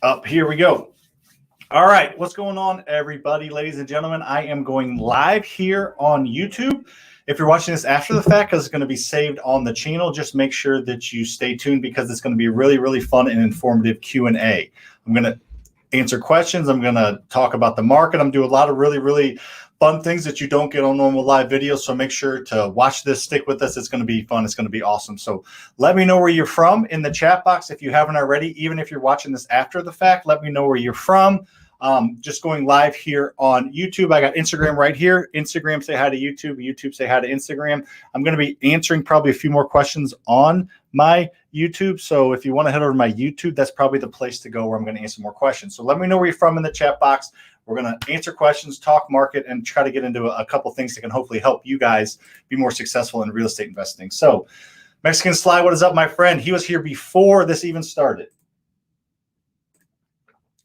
Up, here we go. All right, what's going on, everybody, ladies and gentlemen? I am going live here on YouTube. If you're watching this after the fact, because it's going to be saved on the channel, just make sure that you stay tuned because it's going to be a really, really fun and informative Q&A. I'm going to answer questions. I'm going to talk about the market. I'm doing a lot of really, really fun things that you don't get on normal live videos. So make sure to watch this, stick with us. It's going to be fun. It's going to be awesome. So let me know where you're from in the chat box. If you haven't already, even if you're watching this after the fact, let me know where you're from. Just going live here on YouTube. I got Instagram right here. Instagram, say hi to YouTube. YouTube, say hi to Instagram. I'm going to be answering probably a few more questions on my YouTube. So if you want to head over to my YouTube, that's probably the place to go where I'm going to answer more questions. So let me know where you're from in the chat box. We're going to answer questions, talk market, and try to get into a couple things that can hopefully help you guys be more successful in real estate investing. So Mexican Sly, what is up, my friend? He was here before this even started.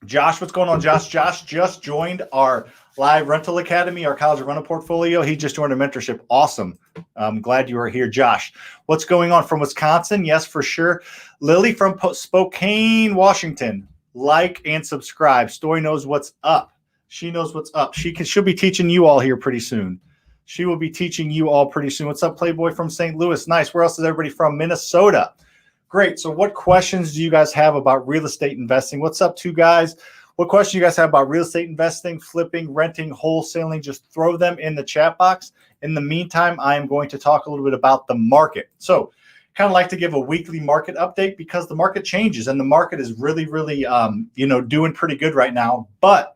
Josh, what's going on, Josh? Josh just joined our live rental academy, our college rental portfolio. He just joined a mentorship. Awesome. I'm glad you are here, Josh. What's going on from Wisconsin? Yes, for sure. Lily from Spokane, Washington. Like and subscribe. Story knows what's up. She knows what's up. She'll be teaching you all here pretty soon. She will be teaching you all pretty soon. What's up, Playboy from St. Louis? Nice. Where else is everybody from? Minnesota. Great. So what questions do you guys have about real estate investing? What's up, two guys? What questions do you guys have about real estate investing, flipping, renting, wholesaling? Just throw them in the chat box. In the meantime, I am going to talk a little bit about the market. So kind of like to give a weekly market update because the market changes and the market is really, really, doing pretty good right now. But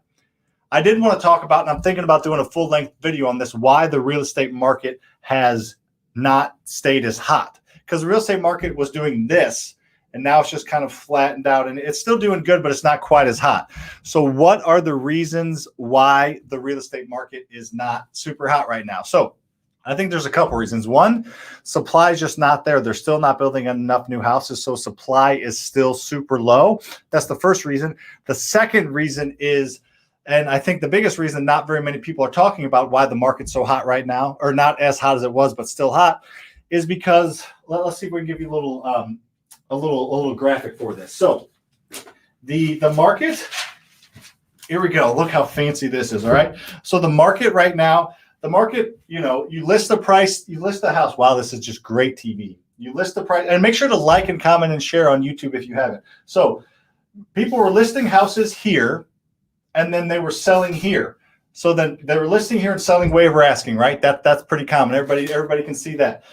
I did want to talk about, and I'm thinking about doing a full-length video on this, why the real estate market has not stayed as hot. Because the real estate market was doing this, and now it's just kind of flattened out, and it's still doing good, but it's not quite as hot. So what are the reasons why the real estate market is not super hot right now? So I think there's a couple reasons. One, supply is just not there. They're still not building enough new houses, so supply is still super low. That's the first reason. The second reason is, and I think the biggest reason not very many people are talking about why the market's so hot right now, or not as hot as it was, but still hot, is because let's see if we can give you a little graphic for this. So the market, here we go. Look how fancy this is. All right. So the market right now, you list the price, you list the house. Wow, this is just great TV. You list the price, and make sure to like and comment and share on YouTube if you haven't. So people were listing houses here, and then they were selling here. So then they were listing here and selling way over asking, right? That's pretty common. Everybody can see that.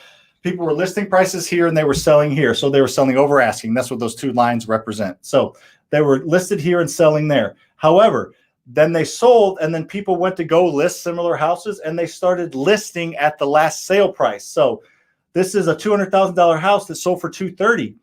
People were listing prices here and they were selling here. So they were selling over asking. That's what those two lines represent. So they were listed here and selling there. However, then they sold, and then people went to go list similar houses, and they started listing at the last sale price. So this is a $200,000 house that sold for $230,000.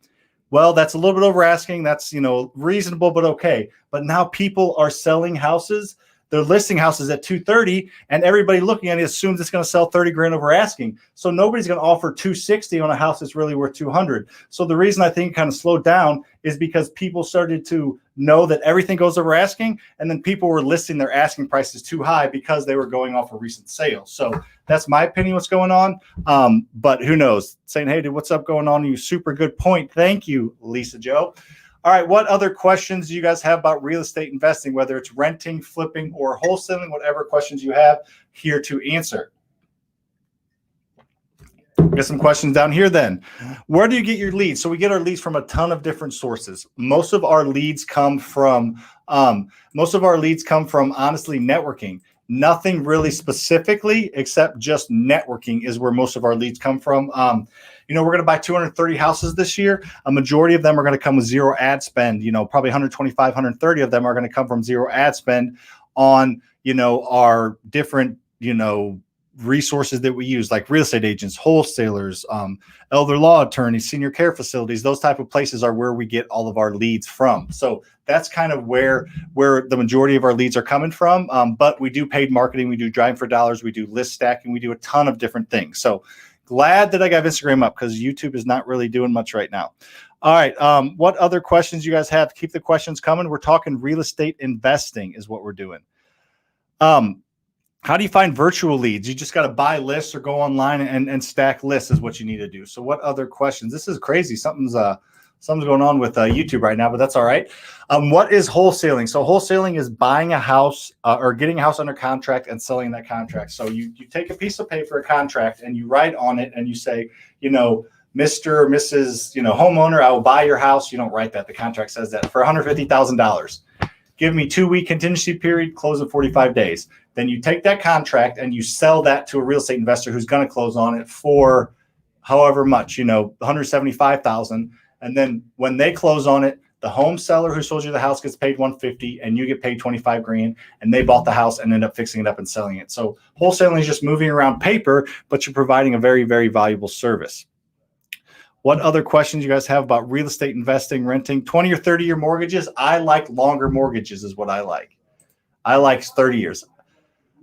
Well, that's a little bit over asking. That's, reasonable, but okay. But now people are selling houses. They're listing houses at $230,000, and everybody looking at it assumes it's going to sell $30,000 over asking. So nobody's going to offer $260,000 on a house that's really worth $200,000. So the reason I think it kind of slowed down is because people started to know that everything goes over asking, and then people were listing their asking prices too high because they were going off a recent sale. So that's my opinion what's going on. But who knows? Saying, hey, dude, what's up going on? You super good point. Thank you, Lisa Joe. All right, what other questions do you guys have about real estate investing, whether it's renting, flipping, or wholesaling, whatever questions you have, here to answer. Get some questions down here then. Where do you get your leads? So we get our leads from a ton of different sources. Most of our leads come from honestly networking. Nothing really specifically except just networking is where most of our leads come from. We're going to buy 230 houses this year. A majority of them are going to come with zero ad spend. Probably 125, 130 of them are going to come from zero ad spend on, our different, resources that we use, like real estate agents, wholesalers, elder law attorneys, senior care facilities. Those type of places are where we get all of our leads from. So that's kind of where the majority of our leads are coming from. But we do paid marketing. We do driving for dollars. We do list stacking. We do a ton of different things. So glad that I got Instagram up because YouTube is not really doing much right now. All right. What other questions you guys have? Keep the questions coming. We're talking real estate investing is what we're doing. How do you find virtual leads? You just got to buy lists or go online and stack lists is what you need to do. So what other questions? This is crazy. Something's Something's going on with YouTube right now, but that's all right. What is wholesaling? So wholesaling is buying a house or getting a house under contract and selling that contract. So you take a piece of paper, a contract, and you write on it and you say, Mr. or Mrs. Homeowner, I will buy your house. You don't write that. The contract says that for $150,000. Give me 2-week contingency period, close in 45 days. Then you take that contract and you sell that to a real estate investor who's going to close on it for however much, $175,000. And then when they close on it, the home seller who sold you the house gets paid $150,000 and you get paid $25,000, and they bought the house and end up fixing it up and selling it. So wholesaling is just moving around paper, but you're providing a very, very valuable service. What other questions you guys have about real estate investing, renting? 20 or 30-year mortgages? I like longer mortgages is what I like. I like 30 years.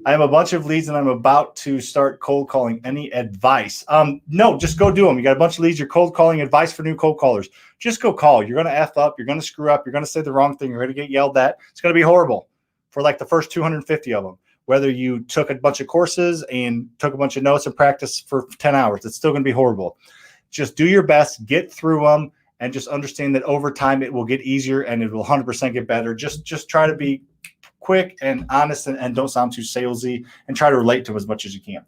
I have a bunch of leads and I'm about to start cold calling. Any advice? No, just go do them. You got a bunch of leads. You're cold calling. Advice for new cold callers. Just go call. You're going to F up. You're going to screw up. You're going to say the wrong thing. You're going to get yelled at. It's going to be horrible for like the first 250 of them. Whether you took a bunch of courses and took a bunch of notes and practice for 10 hours, it's still going to be horrible. Just do your best, get through them, and just understand that over time it will get easier and it will 100% get better. Just try to be quick and honest and don't sound too salesy, and try to relate to them as much as you can.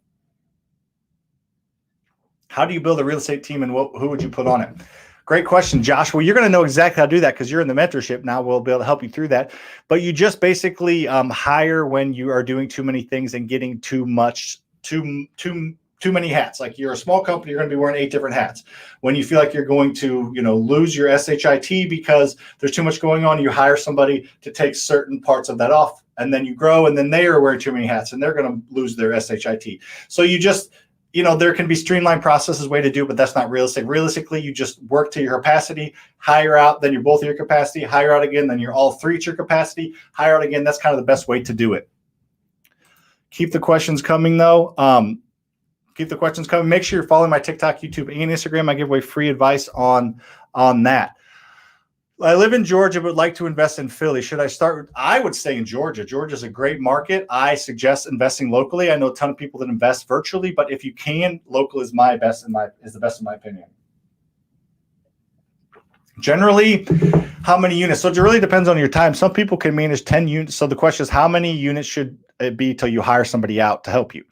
How do you build a real estate team and who would you put on it? Great question, Josh. Well, you're going to know exactly how to do that because you're in the mentorship now. We'll be able to help you through that. But you just basically hire when you are doing too many things and getting too many hats. Like you're a small company, you're going to be wearing 8 different hats. When you feel like you're going to, lose your SHIT because there's too much going on, you hire somebody to take certain parts of that off, and then you grow, and then they are wearing too many hats and they're going to lose their SHIT. So you just, there can be streamlined processes, way to do it, but that's not realistic. Realistically, you just work to your capacity, hire out, then you're both at your capacity, hire out again, then you're all 3 at your capacity, hire out again. That's kind of the best way to do it. Keep the questions coming though. Keep the questions coming. Make sure you're following my TikTok, YouTube, and Instagram. I give away free advice on that. I live in Georgia, but would like to invest in Philly. Should I start? I would stay in Georgia. Georgia is a great market. I suggest investing locally. I know a ton of people that invest virtually, but if you can, local is the best in my opinion. Generally, how many units? So it really depends on your time. Some people can manage 10 units. So the question is, how many units should it be till you hire somebody out to help you?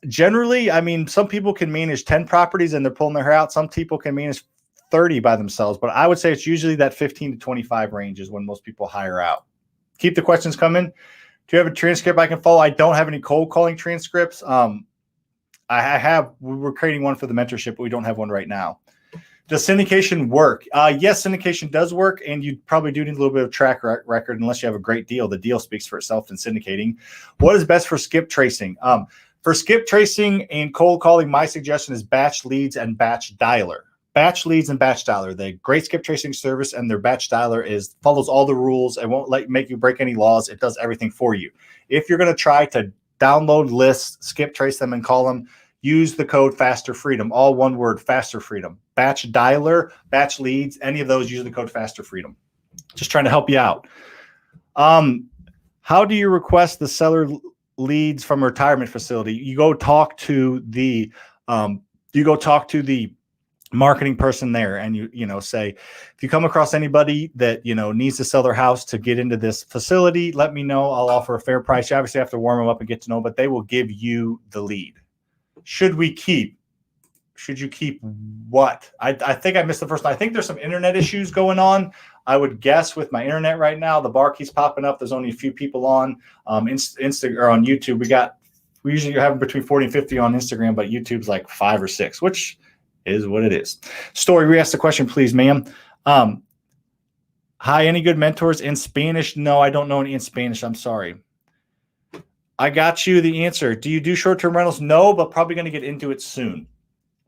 Generally, some people can manage 10 properties and they're pulling their hair out. Some people can manage 30 by themselves, but I would say it's usually that 15 to 25 range is when most people hire out. Keep the questions coming. Do you have a transcript I can follow? I don't have any cold calling transcripts. We're creating one for the mentorship, but we don't have one right now. Does syndication work? Yes, syndication does work, and you probably do need a little bit of track record unless you have a great deal. The deal speaks for itself in syndicating. What is best for skip tracing? For skip tracing and cold calling, my suggestion is batch leads and batch dialer. Batch leads and batch dialer. The great skip tracing service, and their batch dialer follows all the rules. It won't make you break any laws. It does everything for you. If you're going to try to download lists, skip trace them, and call them, use the code SamFasterFreedom. All one word, SamFasterFreedom. Batch dialer, batch leads, any of those, use the code SamFasterFreedom. Just trying to help you out. How do you request the seller leads from a retirement facility? You go talk to the marketing person there, and you say, if you come across anybody that needs to sell their house to get into this facility, let me know. I'll offer a fair price. You obviously have to warm them up and get to know, but they will give you the lead. Should you keep what? I think I missed the first one. I think there's some internet issues going on. I would guess with my internet right now, the bar keeps popping up. There's only a few people on Insta or on YouTube. We usually have between 40 and 50 on Instagram, but YouTube's like 5 or 6, which is what it is. Story, re-ask the question, please, ma'am. Hi, any good mentors in Spanish? No, I don't know any in Spanish. I'm sorry. I got you the answer. Do you do short-term rentals? No, but probably going to get into it soon.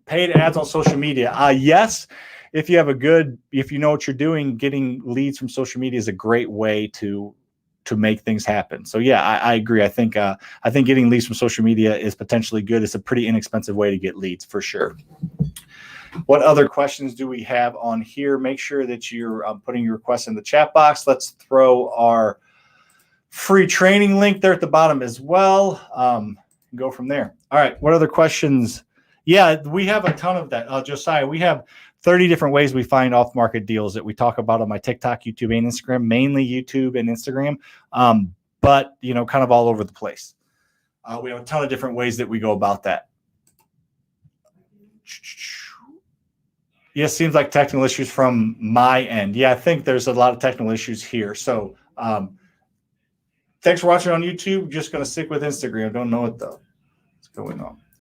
Paid ads on social media. Yes. If you know what you're doing, getting leads from social media is a great way to make things happen. So yeah, I agree. I think getting leads from social media is potentially good. It's a pretty inexpensive way to get leads for sure. What other questions do we have on here? Make sure that you're putting your requests in the chat box. Let's throw our free training link there at the bottom as well. Go from there. All right. What other questions? Yeah, we have a ton of that. Josiah, we have 30 different ways we find off-market deals that we talk about on my TikTok, YouTube, and Instagram, mainly YouTube and Instagram, but kind of all over the place. We have a ton of different ways that we go about that. Yes, seems like technical issues from my end. Yeah, I think there's a lot of technical issues here. So thanks for watching on YouTube. Just going to stick with Instagram. Don't know it though. What's going on?